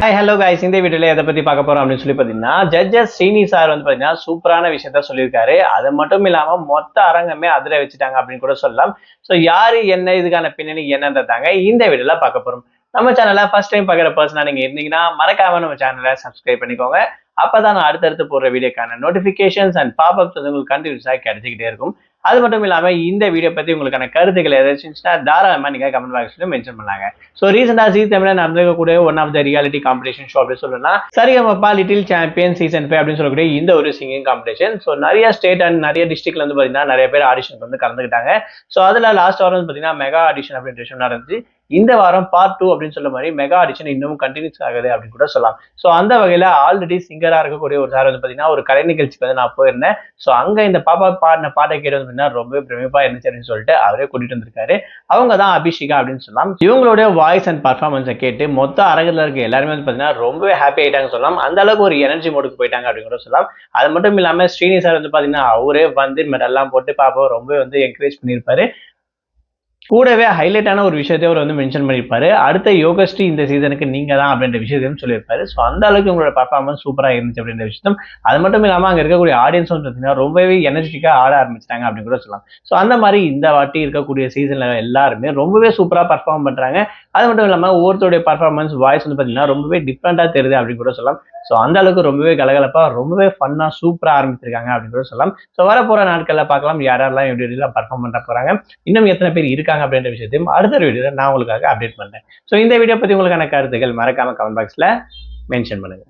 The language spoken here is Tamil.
ஹாய் ஹலோ கைஸ், இந்த வீடியோல எதை பத்தி பார்க்க போறோம் அப்படின்னு சொல்லி பாத்தீங்கன்னா, ஜட்ஜஸ் ஸ்ரீனி சார் வந்து பாத்தீங்கன்னா சூப்பரான விஷயத்த சொல்லியிருக்காரு. அது மட்டும் இல்லாம மொத்த அரங்கமே அதிர வச்சுட்டாங்க அப்படின்னு கூட சொல்லலாம். ஸோ யாரு என்ன இதுக்கான பின்னணி என்னன்றதாங்க இந்த வீடியோல பார்க்க போறோம். நம்ம சேனலை ஃபர்ஸ்ட் டைம் பார்க்குற பர்சனா நீங்க இருந்தீங்கன்னா மறக்காம நம்ம சேனலை சப்ஸ்கிரைப் பண்ணிக்கோங்க. அப்பதான் நான் அடுத்தடுத்து போடுற வீடியோக்கான நோட்டிபிகேஷன்ஸ் அண்ட் பாப்அப்ஸ் வந்து உங்களுக்கு கண்டினியூஸா கிடைச்சிக்கிட்டே இருக்கும். அது மட்டும் இல்லாம இந்த வீடியோ பத்தி உங்களுக்கான கருத்துக்கள் ஏதாச்சும் இருந்துச்சுன்னா தாராளமா நீங்க கமெண்ட் பாக்ஸ்ல மென்ஷன் பண்ணாங்க. ஸோ ரீசெண்டா ஜீ தமிழ்ல நடந்திருக்கக்கூடிய one of the reality competition show அப்படின்னு சொல்லணும்னா சரிகமபா லிட்டில் சாம்பியன் சீசன் 5 அப்படின்னு சொல்லக்கூடிய இந்த ஒரு சிங்கிங் காம்படிஷன். ஸோ நிறைய ஸ்டேட் அண்ட் நிறைய டிஸ்ட்ரிக்ட்ல வந்து பாத்தீங்கன்னா நிறைய பேர் ஆடிஷனுக்கு வந்து கலந்துக்கிட்டாங்க. ஸோ அதுல லாஸ்ட் வாரம் வந்து பாத்தீங்கன்னா மெகா ஆடிஷன் அப்படின்ற விஷயம் நடந்துச்சு. இந்த வாரம் பார்ட் 2 அப்படின்னு சொல்ல மாதிரி மெகா ஆடிஷன் இன்னும் கண்டினியூஸ் ஆகுது அப்படின்னு கூட சொல்லலாம். ஸோ அந்த வகையில ஆல்ரெடி சிங்கரா இருக்கக்கூடிய ஒரு சார் வந்து பாத்தீங்கன்னா ஒரு கலை நிகழ்ச்சிக்கு வந்து நான் போயிருந்தேன். ஸோ அங்க இந்த பாப்பா பாடின பாட்டை கேட்டு வந்து ரொம்ப பிரமிப்பா இருந்துச்சு அப்படின்னு சொல்லிட்டு அவரே கூட்டிட்டு வந்திருக்காரு. அவங்க தான் அபிஷிகா அப்படின்னு சொல்லலாம். இவங்களுடைய வாய்ஸ் அண்ட் பர்ஃபார்மன்ஸை கேட்டு மொத்த அரங்கத்தில் இருக்க எல்லாருமே வந்து பாத்தீங்கன்னா ரொம்பவே ஹாப்பி ஆயிட்டாங்க சொல்லலாம். அந்த அளவுக்கு ஒரு எனர்ஜி மோடுக்கு போயிட்டாங்க அப்படின்னு கூட சொல்லலாம். அது மட்டும் இல்லாம ஸ்ரீனி சார் வந்து பாத்தீங்கன்னா அவரே வந்து மெடல்லாம் போட்டு பாப்பா ரொம்ப வந்து என்கரேஜ் பண்ணியிருப்பாரு. கூடவே ஹைலைட்டான ஒரு விஷயத்தையும் அவர் வந்து மென்ஷன் பண்ணியிருப்பாரு. அடுத்த யோகஸ்ரீ இந்த சீசனுக்கு நீங்க தான் அப்படின்ற விஷயத்தையும் சொல்லியிருப்பாரு. ஸோ அந்த அளவுக்கு உங்களோட பர்ஃபார்மன்ஸ் சூப்பராக இருந்துச்சு அப்படின்ற விஷயம். அது மட்டும் இல்லாமல் அங்கே இருக்கக்கூடிய ஆடியன்ஸ் வந்து பார்த்தீங்கன்னா ரொம்பவே எனர்ஜெட்டிக்காக ஆட ஆரம்பிச்சிட்டாங்க அப்படின்னு கூட சொல்லலாம். ஸோ அந்த மாதிரி இந்த வாட்டி இருக்கக்கூடிய சீசன்ல எல்லாருமே ரொம்பவே சூப்பராக பர்ஃபார்ம் பண்றாங்க. அது மட்டும் இல்லாமல் ஒவ்வொருத்தருடைய பர்ஃபார்மன்ஸ் வாய்ஸ் வந்து பார்த்தீங்கன்னா ரொம்பவே டிஃப்ரெண்டா தெரியுது அப்படின்னு கூட சொல்லலாம். ஸோ அந்த அளவுக்கு ரொம்பவே கலகலப்பா ரொம்பவே ஃபன்னா சூப்பராக ஆரம்பிச்சிருக்காங்க அப்படின்னு கூட சொல்லலாம். ஸோ வரப்போற நாட்கள்ல பார்க்கலாம் யாரெல்லாம் எப்படி பர்ஃபார்ம் பண்ண போறாங்க, இன்னும் எத்தனை பேர் இருக்காங்க அப்படின்ற விஷயத்தையும் அடுத்த வீடியோல நான் உங்களுக்காக அப்டேட் பண்றேன். ஸோ இந்த வீடியோ பத்தி உங்களுக்கான கருத்துக்கள் மறக்காம கமெண்ட் பாக்ஸ்ல மென்ஷன் பண்ணுங்க.